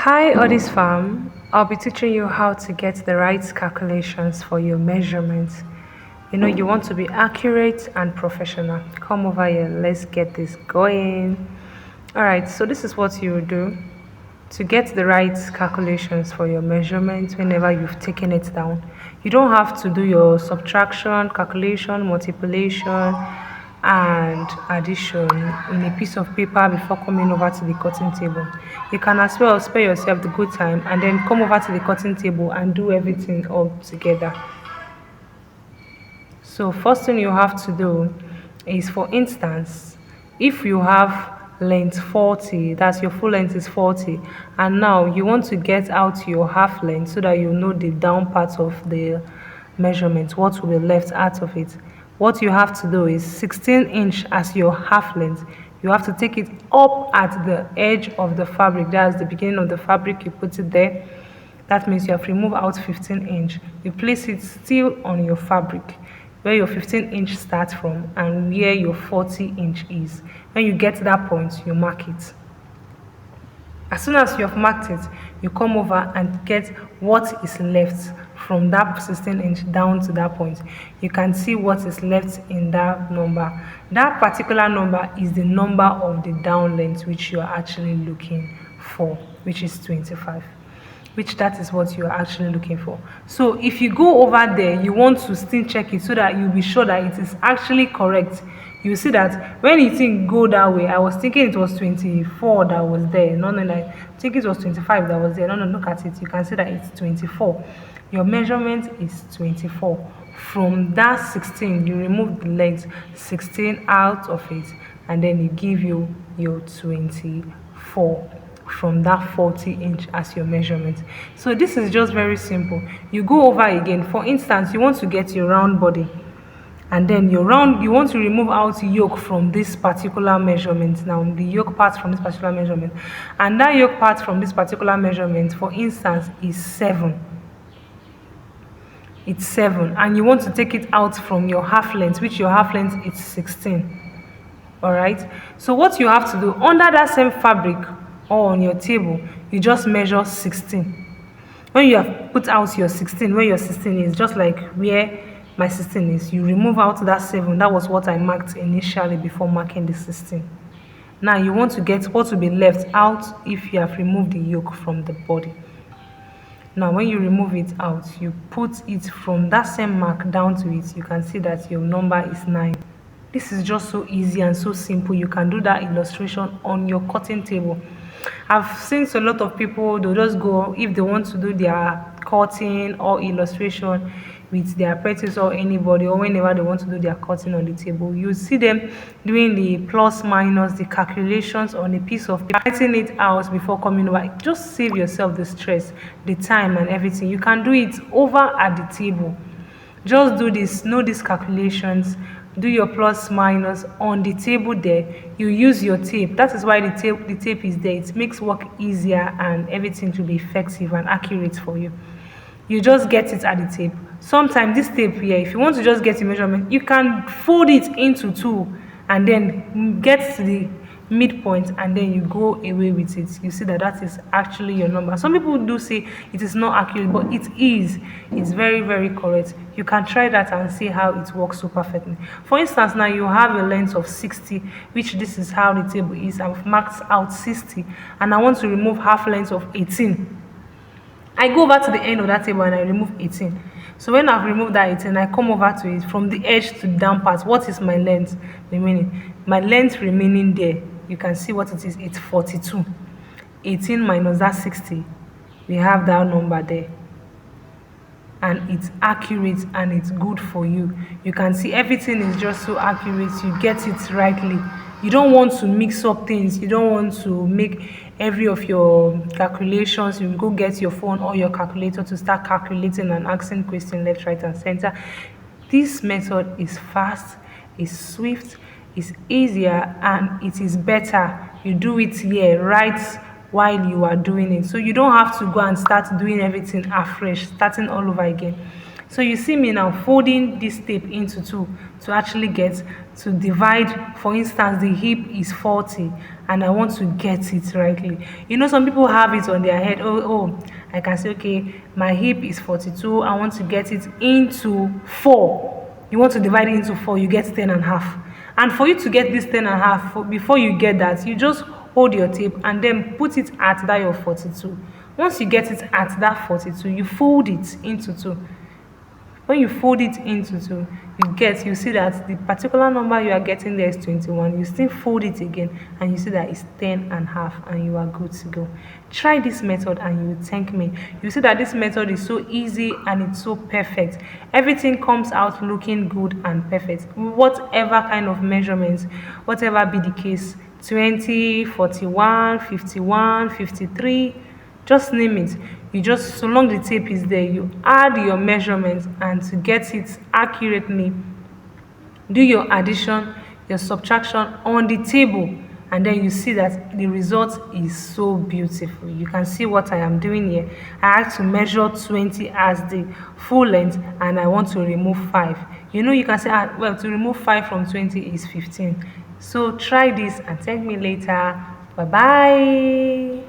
Hi, Odis Farm. I'll be teaching you how to get the right calculations for your measurements. You want to be accurate and professional. Come over here, let's get this going. All right, so this is what you will do to get the right calculations for your measurements whenever you've taken it down. You don't have to do your subtraction, calculation, multiplication, and addition in a piece of paper before coming over to the cutting table. You can as well spare yourself the good time and then come over to the cutting table and do everything all together. So first thing you have to do is, for instance, if you have length 40, that's your full length is 40, and now you want to get out your half length so that you know the down part of the measurement, what will be left out of it. What you have to do is 16-inch as your half length. You have to take it up at the edge of the fabric, that's the beginning of the fabric, you put it there. That means you have removed out 15-inch. You place it still on your fabric where your 15-inch starts from and where your 40-inch is. When you get to that point, you mark it. As soon as you have marked it, you come over and get what is left from that 16-inch down to that point. You can see what is left in that number. That particular number is the number of the down length which you are actually looking for, which is 25. Which that is what you're actually looking for. So if you go over there, you want to still check it so that you'll be sure that it is actually correct. You see that when you think go that way, I was thinking it was 24 that was there. No, like thinking it was 25 that was there. No, look at it. You can see that it's 24. Your measurement is 24. From that 16, you remove the length 16 out of it, and then it give you your 24 from that 40-inch as your measurement. So this is just very simple. You go over again. For instance, you want to get your round body, and then your round, you want to remove out yoke from this particular measurement. Now the yoke part from this particular measurement, and that yoke part from this particular measurement, for instance, is 7. It's 7, and you want to take it out from your half length, which your half length is 16. All right, so what you have to do under that same fabric or on your table, you just measure 16. When you have put out your 16, where your 16 is, just like where my 16 is, you remove out that 7. That was what I marked initially before marking the 16. Now you want to get what will be left out if you have removed the yoke from the body. Now when you remove it out, you put it from that same mark down to it. You can see that your number is 9. This is just so easy and so simple. You can do that illustration on your cutting table. I've seen a lot of people, they'll just go, if they want to do their cutting or illustration with their apprentice or anybody, or whenever they want to do their cutting on the table, you see them doing the plus minus, the calculations on a piece of paper, writing it out before coming over. Just save yourself the stress, the time and everything. You can do it over at the table. Just do this, know these calculations, do your plus minus on the table there. You use your tape. That is why the tape is there. It makes work easier and everything to be effective and accurate for you. You just get it at the tape. Sometimes this tape here, if you want to just get a measurement, you can fold it into two and then get to the midpoint and then you go away with it. You see that that is actually your number. Some people do say it is not accurate, but it is. It's very, very correct. You can try that and see how it works so perfectly. For instance, now you have a length of 60, which this is how the table is. I've marked out 60 and I want to remove half length of 18. I go over to the end of that table and I remove 18. So when I've removed that 18, I come over to it from the edge to the down part. What is my length remaining? My length remaining there, you can see what it is. It's 42. 18 minus that 60, we have that number there. And it's accurate and it's good for you. You can see everything is just so accurate. You get it rightly. You don't want to mix up things. You don't want to make every of your calculations. You go get your phone or your calculator to start calculating and asking questions left, right, and center. This method is fast, is swift, is easier, and it is better. You do it here right while you are doing it, so you don't have to go and start doing everything afresh, starting all over again. So you see me now folding this tape into two to actually get to divide. For instance, the hip is 40 and I want to get it rightly. You know, some people have it on their head. Oh, I can say, okay, my hip is 42. I want to get it into 4. You want to divide it into 4, you get 10 and a half. And for you to get this 10 and a half, before you get that, you just hold your tape and then put it at that your 42. Once you get it at that 42, you fold it into 2. When you fold it into 2, you see that the particular number you are getting there is 21. You still fold it again and you see that it's 10 and a half, and you are good to go. Try this method and you will thank me. You see that this method is so easy and it's so perfect. Everything comes out looking good and perfect. Whatever kind of measurements, whatever be the case, 20, 41, 51, 53, just name it. You just, so long the tape is there, you add your measurements, and to get it accurately, do your addition, your subtraction on the table, and then you see that the result is so beautiful. You can see what I am doing here. I have to measure 20 as the full length, and I want to remove 5. You know, you can say, well, to remove 5 from 20 is 15. So try this and thank me later. Bye bye.